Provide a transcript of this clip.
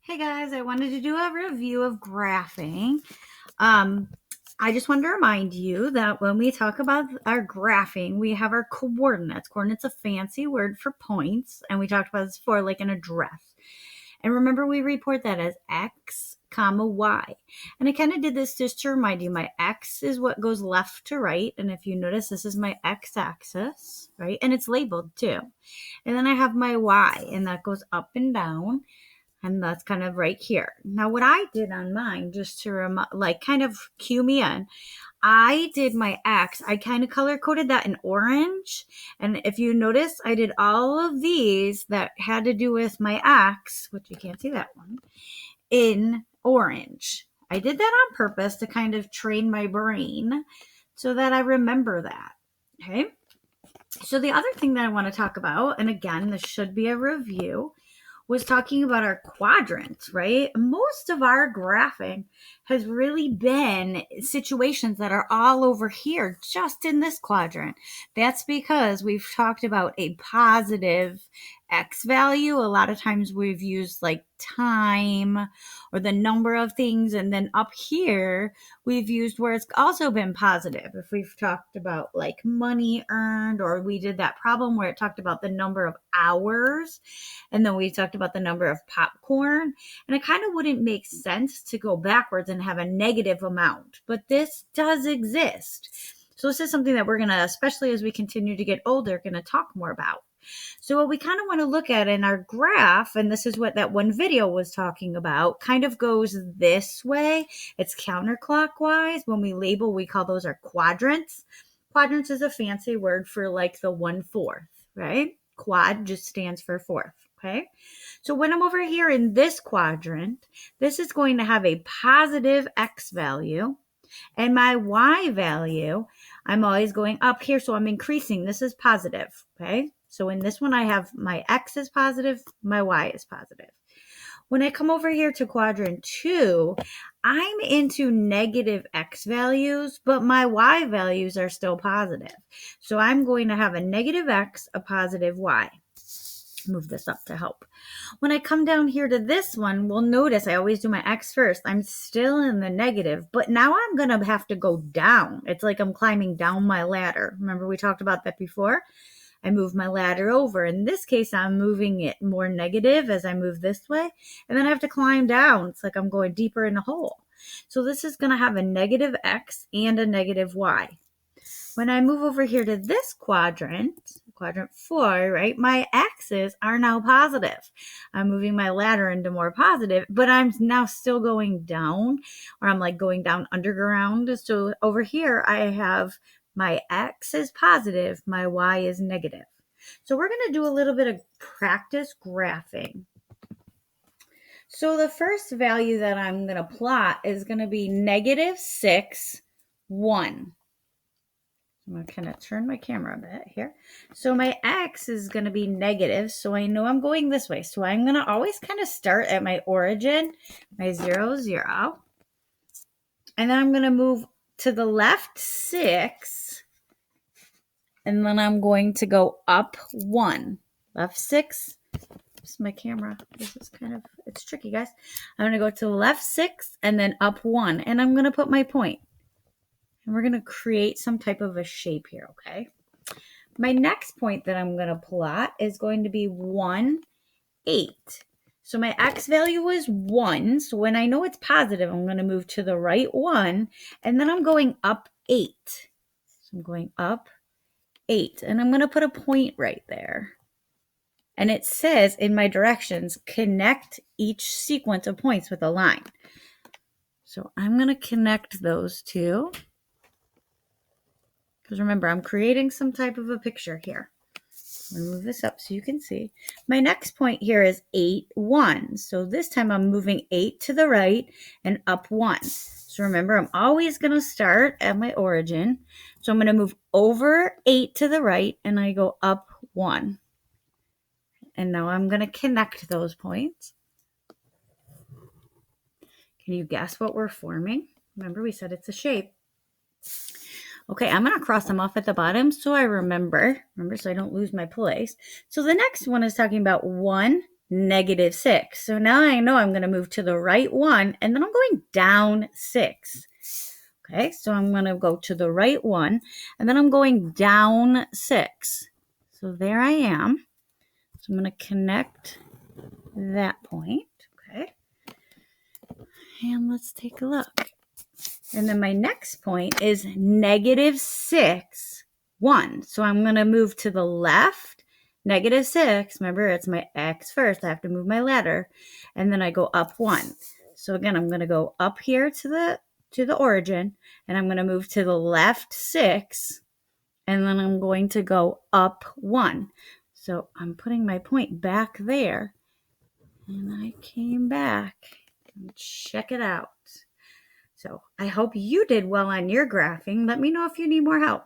Hey guys, I wanted to do a review of graphing. Um, I just wanted to remind you that when we talk about our graphing, we have our coordinates. Coordinates a fancy word for points, and we talked about this before, like an address. And remember, we report that as x, comma, y. And I kind of did this just to remind you, my x is what goes left to right. And if you notice, this is my x-axis, right? And it's labeled too. And then I have my y, and that goes up and down. And that's kind of right here. Now, what I did on mine, just to kind of cue me in, I did my X. I kind of color coded that in orange. And if you notice, I did all of these that had to do with my X, which you can't see that one, in orange. I did that on purpose to kind of train my brain so that I remember that. Okay. So the other thing that I want to talk about, and again, this should be a review, was talking about our quadrants, right? Most of our graphing has really been situations that are all over here, just in this quadrant. That's because we've talked about a positive X value. A lot of times we've used like time or the number of things. And then up here, we've used where it's also been positive. If we've talked about like money earned, or we did that problem where it talked about the number of hours, and then we talked about the number of popcorn. And it kind of wouldn't make sense to go backwards and have a negative amount, but this does exist. So this is something that we're going to, especially as we continue to get older, going to talk more about. So what we kind of want to look at in our graph, and this is what that one video was talking about, kind of goes this way. It's counterclockwise. When we label, we call those our quadrants. Quadrants is a fancy word for like the 1/4, right? Quad just stands for fourth. Okay. So when I'm over here in this quadrant, this is going to have a positive X value, and my Y value, I'm always going up here. So I'm increasing. This is positive. Okay. So in this one, I have my X is positive, my Y is positive. When I come over here to quadrant 2, I'm into negative X values, but my Y values are still positive. So I'm going to have a negative X, a positive Y. Move this up to help. When I come down here to this one, we'll notice I always do my X first. I'm still in the negative, but now I'm going to have to go down. It's like I'm climbing down my ladder. Remember we talked about that before? I move my ladder over. In this case, I'm moving it more negative as I move this way, and then I have to climb down. It's like I'm going deeper in the hole. So this is going to have a negative X and a negative Y. When I move over here to this quadrant 4, right, my X's are now positive. I'm moving my ladder into more positive, but I'm now still going down, or I'm like going down underground. So over here, I have my X is positive, my Y is negative. So we're going to do a little bit of practice graphing. So the first value that I'm going to plot is going to be -6, 1. I'm going to kind of turn my camera a bit here. So my X is going to be negative. So I know I'm going this way. So I'm going to always kind of start at my origin, my 0, 0. And then I'm going to move to the left 6. And then I'm going to go up 1. Left 6. Oops, my camera. This is kind of, it's tricky, guys. I'm going to go to the left 6 and then up 1. And I'm going to put my point. And we're going to create some type of a shape here, okay? My next point that I'm going to plot is going to be 1, 8. So my X value is 1. So when I know it's positive, I'm going to move to the right 1. And then I'm going up 8. So I'm going up 8. And I'm going to put a point right there. And it says in my directions, connect each sequence of points with a line. So I'm going to connect those two. Because remember, I'm creating some type of a picture here. I'm going to move this up so you can see. My next point here is 8, 1. So this time I'm moving 8 to the right and up 1. So remember, I'm always going to start at my origin. So I'm going to move over 8 to the right and I go up 1. And now I'm going to connect those points. Can you guess what we're forming? Remember, we said it's a shape. Okay, I'm going to cross them off at the bottom so I remember, so I don't lose my place. So the next one is talking about 1, -6. So now I know I'm going to move to the right one, and then I'm going down 6. Okay, so I'm going to go to the right one, and then I'm going down 6. So there I am. So I'm going to connect that point. Okay, and let's take a look. And then my next point is -6, 1. So I'm going to move to the left, -6. Remember, it's my x first. I have to move my letter. And then I go up 1. So again, I'm going to go up here to the origin, and I'm going to move to the left 6, and then I'm going to go up 1. So I'm putting my point back there, and I came back. And check it out. So I hope you did well on your graphing. Let me know if you need more help.